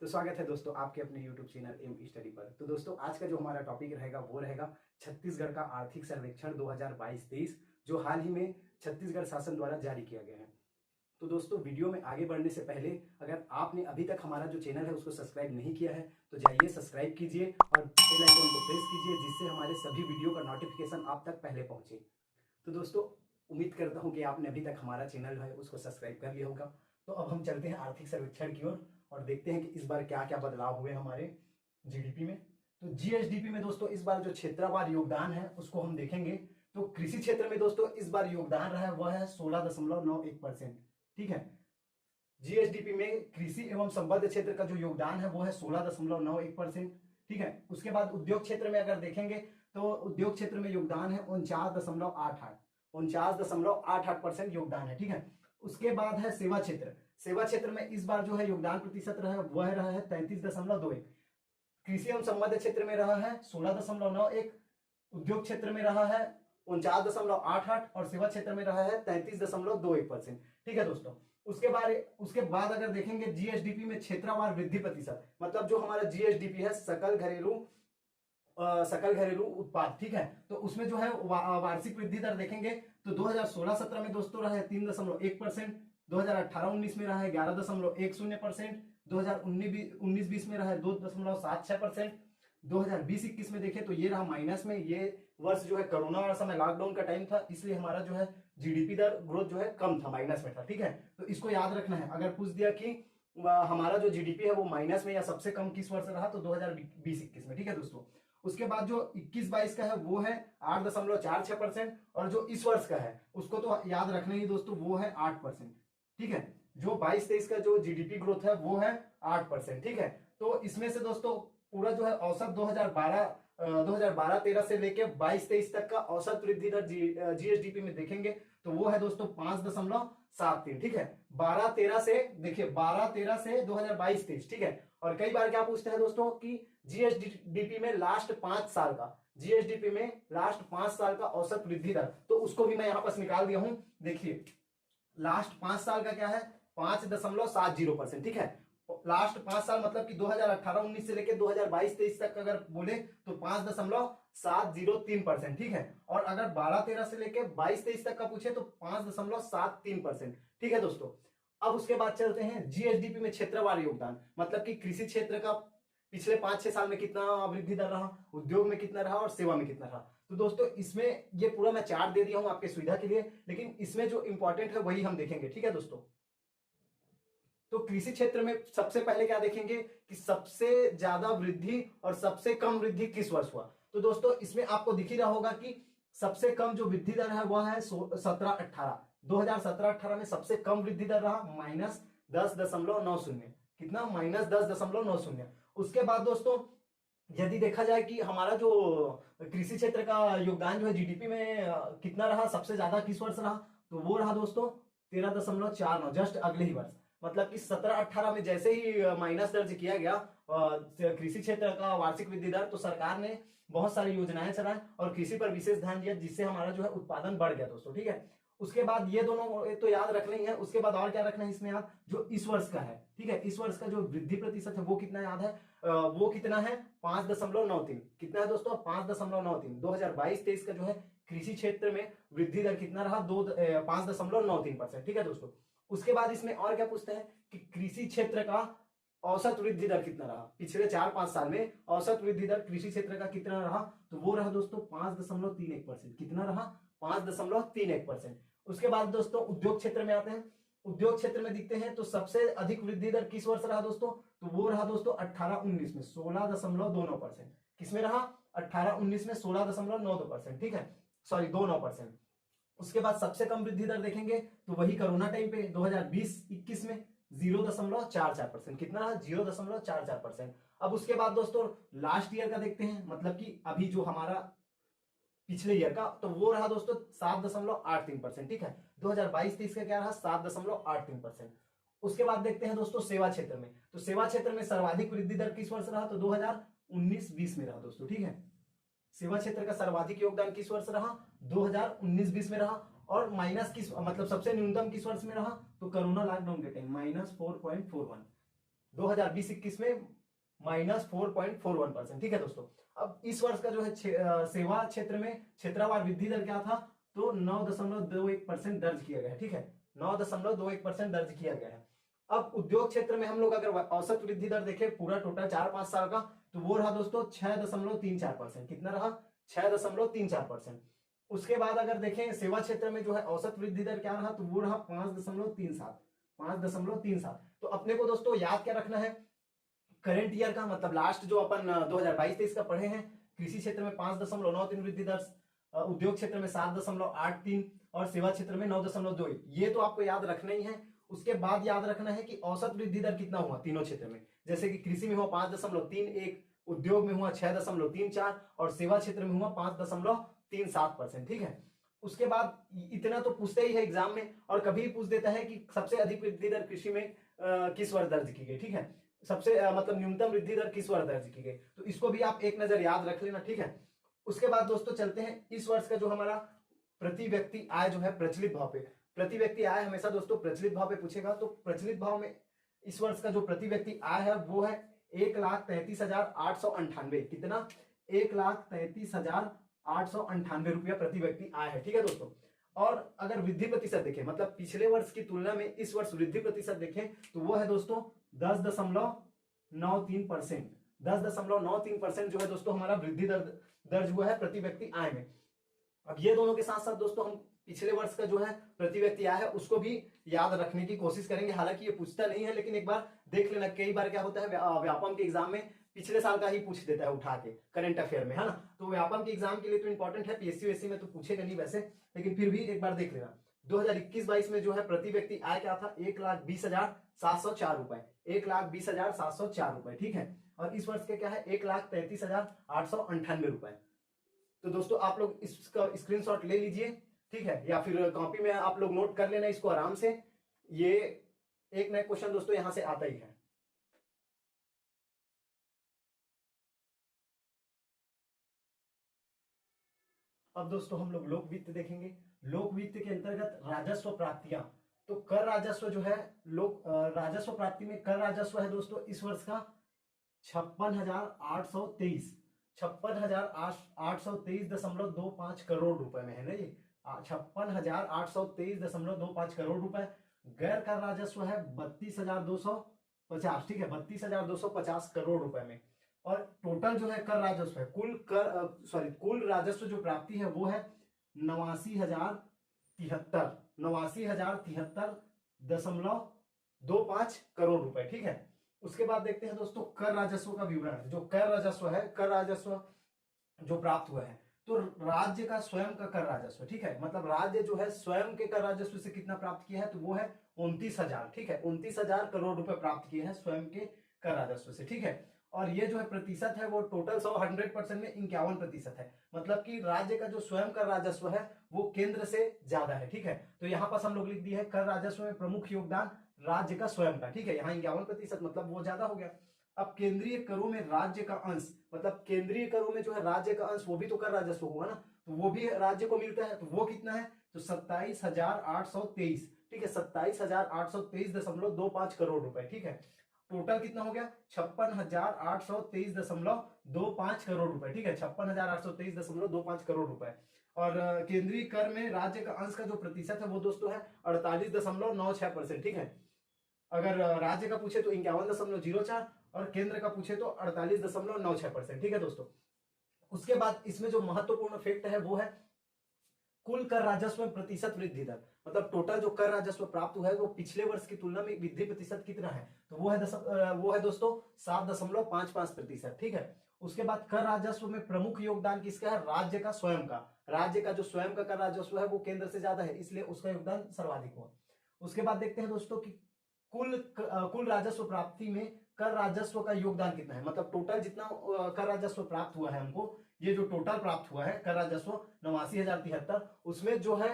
तो स्वागत है दोस्तों आपके अपने YouTube चैनल एम स्टडी पर। तो दोस्तों आज का जो हमारा टॉपिक रहेगा वो रहेगा छत्तीसगढ़ का आर्थिक सर्वेक्षण 2022-23 जो हाल ही में छत्तीसगढ़ शासन द्वारा जारी किया गया है। तो दोस्तों वीडियो में आगे बढ़ने से पहले अगर आपने अभी तक हमारा जो चैनल है उसको सब्सक्राइब नहीं किया है तो जाइए सब्सक्राइब कीजिए और बेल आइकन को प्रेस कीजिए जिससे हमारे सभी वीडियो का नोटिफिकेशन आप तक पहले पहुंचे। तो दोस्तों उम्मीद करता हूं कि आपने अभी तक हमारा चैनल है उसको सब्सक्राइब कर लिया होगा। तो अब हम चलते हैं आर्थिक सर्वेक्षण की ओर और देखते हैं कि इस बार क्या क्या बदलाव हुए हमारे जीडीपी में। तो जीएसडीपी में दोस्तों इस बार जो क्षेत्रवार योगदान है उसको हम देखेंगे। तो कृषि क्षेत्र में दोस्तों इस बार योगदान रहा है वह है 16.91%। ठीक है, जीएसडीपी में कृषि एवं संबद्ध क्षेत्र का जो योगदान है वो है 16.91%। ठीक है, उसके बाद उद्योग क्षेत्र में अगर देखेंगे तो उद्योग क्षेत्र में योगदान है 49.88% योगदान है। ठीक है, उसके बाद है सेवा क्षेत्र। सेवा क्षेत्र में इस बार जो है योगदान प्रतिशत रहा है वह रहा है 33.21। कृषि एवं संबद्ध क्षेत्र में रहा है 16.91, उद्योग क्षेत्र में रहा है 49.88 और सेवा क्षेत्र में रहा है 33.21%। ठीक है दोस्तों, उसके बाद अगर देखेंगे जीएसडीपी में क्षेत्रवार वृद्धि प्रतिशत, मतलब जो हमारा जीएसडीपी है सकल घरेलू उत्पाद। ठीक है, तो उसमें जो है वार्षिक वृद्धि दर देखेंगे तो 2016-17 में दोस्तों रहा है 3.1%, 2018-19 में रहा है 11.10%, 2019-20 में रहा है 2.76%, 2020-21 में देखें तो ये रहा माइनस में। ये वर्ष जो है कोरोना वाला समय लॉकडाउन का टाइम था, इसलिए हमारा जो है जीडीपी दर ग्रोथ जो है कम था, माइनस में था। ठीक है, तो इसको याद रखना है। अगर पूछ दिया कि हमारा जो जीडीपी है वो माइनस में या सबसे कम किस वर्ष रहा तो 2020-21 में। ठीक है दोस्तों, उसके बाद जो 21-22 का है वो है 8.46% और जो इस वर्ष का है उसको तो याद रखना ही दोस्तों, वो है 8%। ठीक है, जो 22-23 का जो जीडीपी ग्रोथ है वो है 8%। ठीक है, तो इसमें से दोस्तों पूरा जो है औसत 2012-13 से लेके 22-23 तक का औसत वृद्धि दर जीएसडीपी में देखेंगे तो वो है दोस्तों 5.73। ठीक है, 12-13 से देखिए 12-13 से 2022-23। ठीक है, और कई बार क्या पूछते हैं दोस्तों कि जीएसडीपी में लास्ट 5 साल का औसत वृद्धि दर, तो उसको भी मैं यहां पर निकाल दिया हूं। देखिए लास्ट 5 साल का क्या है 5.70%। ठीक है, लास्ट 5 साल मतलब कि 2018-19 से लेकर 2022-23 तक अगर बोले तो 5.703%। ठीक है, और अगर 12-13 से लेकर 22-23 तक का पूछे तो 5.73%। ठीक है दोस्तों, अब उसके बाद चलते हैं जीएसडीपी में क्षेत्रवार योगदान, मतलब कि कृषि क्षेत्र का पिछले 5-6 साल में कितना वृद्धि दर रहा, उद्योग में कितना रहा और सेवा में कितना रहा। तो दोस्तों इसमें ये पूरा मैं चार्ट दे दिया हूं आपके सुविधा के लिए, लेकिन इसमें जो इंपॉर्टेंट है वही हम देखेंगे। ठीक है दोस्तों, तो कृषि क्षेत्र में सबसे पहले क्या देखेंगे कि सबसे ज्यादा वृद्धि और सबसे कम वृद्धि किस वर्ष हुआ। तो दोस्तों इसमें आपको दिख ही रहा होगा कि सबसे कम जो वृद्धि दर है वह है 17-18। 2017-18 में सबसे कम वृद्धि दर रहा -10.90। कितना? -10.90। उसके बाद दोस्तों यदि देखा जाए कि हमारा जो कृषि क्षेत्र का योगदान जो है जीडीपी में कितना रहा, सबसे ज्यादा किस वर्ष रहा, तो वो रहा दोस्तों 13.49, जस्ट अगले ही वर्ष। मतलब कि 17-18 में जैसे ही माइनस दर्ज किया गया कृषि क्षेत्र का वार्षिक वृद्धि दर, तो सरकार ने बहुत सारी योजनाएं चलाई और कृषि पर विशेष ध्यान दिया, जिससे हमारा जो है उत्पादन बढ़ गया दोस्तों। ठीक है, उसके बाद ये दोनों तो याद रखना ही है। उसके बाद और क्या रखना है इसमें याद, जो इस वर्ष का है। ठीक है, इस वर्ष का जो वृद्धि प्रतिशत है वो कितना याद है, वो कितना है 5.93। कितना है दोस्तों 5.93। 2022-23 का जो है कृषि क्षेत्र में वृद्धि दर कितना रहा 5.93%। ठीक है दोस्तों, उसके बाद इसमें और क्या पूछते हैं कि कृषि क्षेत्र का औसत वृद्धि दर कितना रहा पिछले 4-5 साल में, औसत वृद्धि दर कृषि क्षेत्र का कितना रहा, तो वो रहा दोस्तों 5.31%। कितना रहा 5.31%। उसके बाद दोस्तों उद्योग क्षेत्र में आते हैं। उद्योग क्षेत्र में दिखते हैं तो सबसे अधिक वृद्धि दर किस वर्ष रहा दोस्तों, तो वो रहा दोस्तों 18-19 में 16.29%। किसमें रहा 18-19 में 16.92%। ठीक है, सॉरी 29%। उसके बाद सबसे कम वृद्धि दर देखेंगे तो वही कोरोना टाइम पे 2020-21 में 0.44%। कितना रहा 0.44%। अब उसके बाद दोस्तों लास्ट ईयर का देखते हैं, मतलब कि अभी जो हमारा पिछले ईयर का, तो वो रहा दोस्तों 7.83%। ठीक है, 2022-23 का क्या रहा 7.83%। उसके बाद देखते हैं दोस्तों सेवा क्षेत्र में। तो सेवा क्षेत्र में सर्वाधिक वृद्धि दर किस वर्ष रहा, तो 2019-20 में रहा दोस्तों। ठीक है, सेवा क्षेत्र का सर्वाधिक योगदान किस वर्ष रहा 2019-20 में रहा, और माइनस किस मतलब सबसे न्यूनतम किस वर्ष में रहा, तो कोरोना लॉकडाउन के टाइम -4.41। 2020-21 में -4.41%। ठीक है दोस्तों, अब इस वर्ष का जो है सेवा क्षेत्र में क्षेत्रवार वृद्धि दर क्या था, तो 9.21% दर्ज किया गया है। ठीक है, 9.21% दर्ज किया गया है। अब उद्योग क्षेत्र में हम लोग अगर औसत वृद्धि दर देखें पूरा टोटल 4-5 साल का, तो वो रहा दोस्तों 6.34%। कितना रहा, 6.34%। उसके बाद अगर देखें सेवा क्षेत्र में जो है औसत वृद्धि दर क्या रहा, तो वो रहा 5.37। तो अपने को दोस्तों याद क्या रखना है, करंट ईयर का मतलब लास्ट जो अपन 2022-23 का पढ़े हैं, कृषि क्षेत्र में 5.93 वृद्धि दर, उद्योग क्षेत्र में 7.83 और सेवा क्षेत्र में 9.21। ये तो आपको याद रखना ही है। उसके बाद याद रखना है कि औसत वृद्धि दर कितना हुआ तीनों क्षेत्र में, जैसे कि कृषि में हुआ 5.31, उद्योग में हुआ 6.34 और सेवा क्षेत्र में हुआ 5.37%। ठीक है, उसके बाद इतना तो पूछते ही है एग्जाम में, और कभी पूछ देता है कि सबसे अधिक वृद्धि दर कृषि में किस वर्ष दर्ज की गई। ठीक है, सबसे मतलब न्यूनतम वृद्धि दर किस वर्ष दर्ज की गई, तो इसको भी आप एक नजर याद रख लेना। ठीक है, उसके बाद दोस्तों चलते हैं इस वर्ष का जो हमारा प्रति व्यक्ति आय जो है प्रचलित भाव पे। प्रति व्यक्ति आय हमेशा दोस्तों प्रचलित भाव पे पूछेगा, तो प्रचलित भाव में इस वर्ष का जो प्रति व्यक्ति आय है वो है 1,33,898। कितना, 1,33,898 रुपया प्रति व्यक्ति आय है। ठीक है दोस्तों, और अगर वृद्धि प्रतिशत देखें, मतलब पिछले वर्ष की तुलना में इस वर्ष वृद्धि प्रतिशत देखें, तो वो है दोस्तों 10.93%। 10.93% जो है दोस्तों हमारा वृद्धि दर्ज हुआ है प्रति व्यक्ति आय में। अब ये दोनों के साथ साथ दोस्तों हम पिछले वर्ष का जो है प्रति व्यक्ति आय है उसको भी याद रखने की कोशिश करेंगे। हालांकि ये पूछता नहीं है, लेकिन एक बार देख लेना। कई बार क्या होता है व्यापम के एग्जाम में पिछले साल का ही पूछ देता है उठा के करंट अफेयर में, है ना। तो व्यापम के एग्जाम के लिए तो इंपॉर्टेंट है, पीएससी में तो पूछेगा नहीं वैसे, लेकिन फिर भी एक बार देख लेना। 2021-22 में जो है प्रति व्यक्ति आय क्या था, 1,20,704 रुपए, 1,20,704 रुपए। ठीक है, और इस वर्ष के क्या है 1,33,898 रुपए। तो दोस्तों आप लोग इसका स्क्रीनशॉट ले लीजिए, ठीक है, या फिर कॉपी में आप लोग नोट कर लेना इसको आराम से। ये एक नया क्वेश्चन दोस्तों यहां से आता ही है। अब दोस्तों हम लोग लोक वित्त देखेंगे। लोक वित्त के अंतर्गत राजस्व प्राप्तियां, तो कर राजस्व जो है लोक राजस्व प्राप्ति में कर राजस्व है दोस्तों इस वर्ष का 56,823, 56,823.25 करोड़ रुपए में है ना ये, 56,823.25 करोड़ रुपए। गैर कर राजस्व है 32,250, ठीक है, 32,250 करोड़ रुपए में। और टोटल जो है कर राजस्व है, कुल राजस्व जो प्राप्ति है वो है 89,073.25 करोड़ रुपए। ठीक है, उसके बाद देखते हैं दोस्तों कर राजस्व का विवरण। जो कर राजस्व है, कर राजस्व जो प्राप्त हुआ है, तो राज्य का स्वयं का कर राजस्व, ठीक है, मतलब राज्य जो है स्वयं के कर राजस्व से कितना प्राप्त किया है, तो वो है 29,000, ठीक है, 29,000 करोड़ रुपए प्राप्त किए हैं स्वयं के कर राजस्व से। ठीक है, और ये जो है प्रतिशत है वो टोटल 100% में 51% है, मतलब कि राज्य का जो स्वयं कर राजस्व है वो केंद्र से ज्यादा है। ठीक है, तो यहाँ पर हम लोग लिख दिए है कर राजस्व में प्रमुख योगदान राज्य का स्वयं का। ठीक है, यहाँ 51%, मतलब वो ज्यादा हो गया। अब केंद्रीय करों में राज्य का अंश, मतलब केंद्रीय करों में जो है राज्य का अंश वो भी तो कर राजस्व हुआ ना, तो वो भी राज्य को मिलता है, तो वो कितना है, तो 27,823, ठीक है, 27,823.25 करोड़ रुपए। ठीक है, टोटल कितना हो गया 56,823.25 करोड़ रुपए। ठीक है, 56,823.25 करोड़ रुपए। और केंद्रीय कर में राज्य का अंश का जो प्रतिशत है वो दोस्तों है 48.96%। ठीक है, अगर राज्य का पूछे तो 51.04 और केंद्र का पूछे तो 48.96%। ठीक है दोस्तों, उसके बाद इसमें जो महत्वपूर्ण फैक्ट है वो है कुल कर राजस्व में प्रतिशत वृद्धि दर, मतलब टोटल जो कर राजस्व प्राप्त हुआ है वो पिछले वर्ष की तुलना में वृद्धि प्रतिशत कितना है, तो वो है दोस्तों 7.55%। ठीक है, उसके बाद कर राजस्व में प्रमुख योगदान किसका है, राज्य का स्वयं का। राज्य का जो स्वयं का कर राजस्व है वो केंद्र से ज्यादा है, इसलिए उसका योगदान सर्वाधिक हुआ। उसके बाद देखते हैं दोस्तों कि कुल राजस्व प्राप्ति में कर राजस्व का योगदान कितना है, मतलब टोटल जितना कर राजस्व प्राप्त हुआ है हमको, ये जो टोटल प्राप्त हुआ है कर राजस्व 89,073, उसमें जो है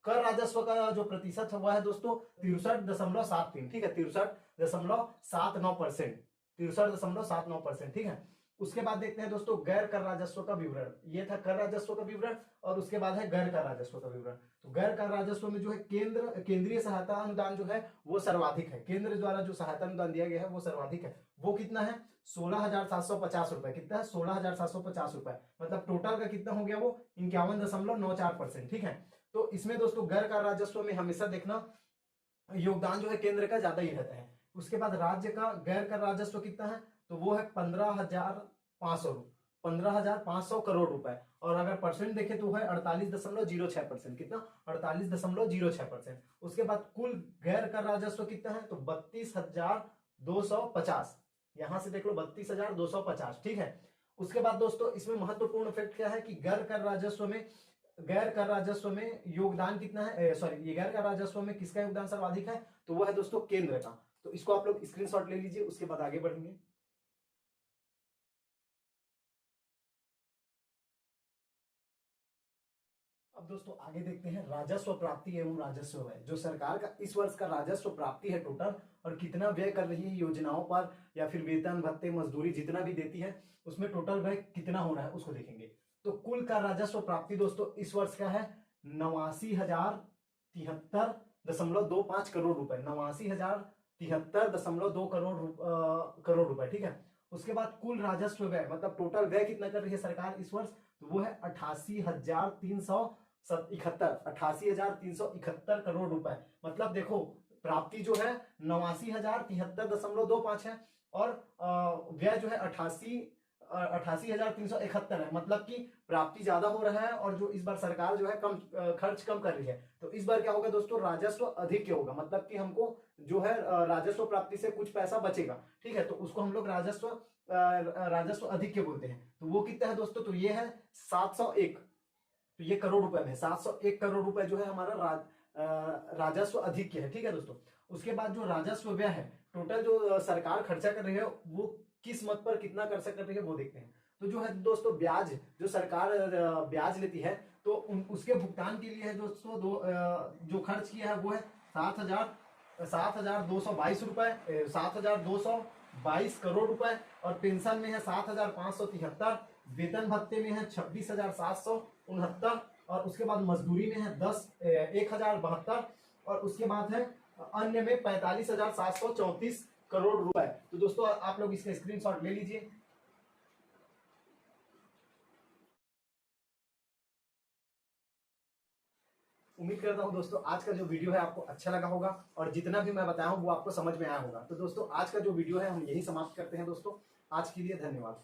कर राजस्व का जो प्रतिशत है वह है दोस्तों 63.73। ठीक है, 63.79%, 63.79%। ठीक है, उसके बाद देखते हैं दोस्तों गैर कर राजस्व का विवरण। ये था कर राजस्व का विवरण और उसके बाद है गैर कर राजस्व का विवरण। तो गैर कर राजस्व में जो है केंद्रीय सहायता अनुदान जो है वो सर्वाधिक है। केंद्र द्वारा जो सहायता अनुदान दिया गया है वो सर्वाधिक है। वो कितना है? 16,750 रुपए। कितना है? 16,750 रुपए। मतलब टोटल का कितना हो गया? वो 51.94%। ठीक है। तो इसमें दोस्तों गैर कर राजस्व में हमेशा देखना योगदान जो है केंद्र का ज्यादा ही रहता है। उसके बाद राज्य का गैर कर राजस्व कितना है? तो वो है 15,500 करोड़ रुपए। और अगर परसेंट देखें तो है 48.06%। कितना? 48.06%। उसके बाद कुल गैर कर राजस्व कितना है? तो 32,250। यहां से देख लो 32,250। ठीक है। उसके बाद दोस्तों इसमें महत्वपूर्ण फैक्ट क्या है कि गैर कर राजस्व में योगदान कितना है? सॉरी, ये गैर कर राजस्व में किसका योगदान सर्वाधिक है? तो वो है दोस्तों केंद्र का। तो इसको आप लोग स्क्रीनशॉट ले लीजिए, उसके बाद आगे बढ़ेंगे। अब दोस्तों आगे देखते हैं राजस्व प्राप्ति एवं राजस्व व्यय। जो सरकार का इस वर्ष का राजस्व प्राप्ति है टोटल, और कितना व्यय कर रही है योजनाओं पर या फिर वेतन भत्ते मजदूरी जितना भी देती है, उसमें टोटल व्यय कितना हो रहा है उसको देखेंगे। तो कुल का राजस्व प्राप्ति दोस्तों इस वर्ष का है 89,073.25 करोड़ रुपए। 89,073.2 करोड़ रुपए। ठीक है। उसके बाद कुल राजस्व व्यय मतलब टोटल व्यय कितना कर रही है सरकार इस वर्ष? तो वो है 88,371 करोड़ रुपए। मतलब देखो प्राप्ति जो है 89,073.25 है और व्यय जो है 88,371 है। मतलब कि प्राप्ति ज्यादा हो रहा है और जो इस बार सरकार जो है कम खर्च कम कर रही है। तो इस बार क्या होगा दोस्तों? राजस्व अधिक होगा। मतलब कि हमको जो है राजस्व प्राप्ति से कुछ पैसा बचेगा। ठीक है। तो उसको हम लोग राजस्व अधिक बोलते हैं। तो वो कितना है दोस्तों? तो ये है 701। तो ये करोड़ रुपए में 701 करोड़ रुपए जो है हमारा राजस्व अधिक है। ठीक है दोस्तों। उसके बाद जो राजस्व व्यय है टोटल जो सरकार खर्चा कर रही है वो किस मत पर कितना खर्चा कर रही है वो देखते हैं। तो जो है दोस्तों ब्याज, जो सरकार ब्याज लेती है तो उसके भुगतान के लिए है दोस्तों जो खर्च किया है वो है 7,222 रुपए, 7,222 करोड़ रुपए। और पेंशन में है 7,573, वेतन भत्ते में है 26,769, और उसके बाद मजदूरी में है 1,072, और उसके बाद है अन्य में 45,734 करोड़ रुपए। तो दोस्तों आप लोग इसका स्क्रीनशॉट ले लीजिए। उम्मीद करता हूं दोस्तों आज का जो वीडियो है आपको अच्छा लगा होगा और जितना भी मैं बताया हूं वो आपको समझ में आया होगा। तो दोस्तों आज का जो वीडियो है हम यही समाप्त करते हैं दोस्तों। आज के लिए धन्यवाद।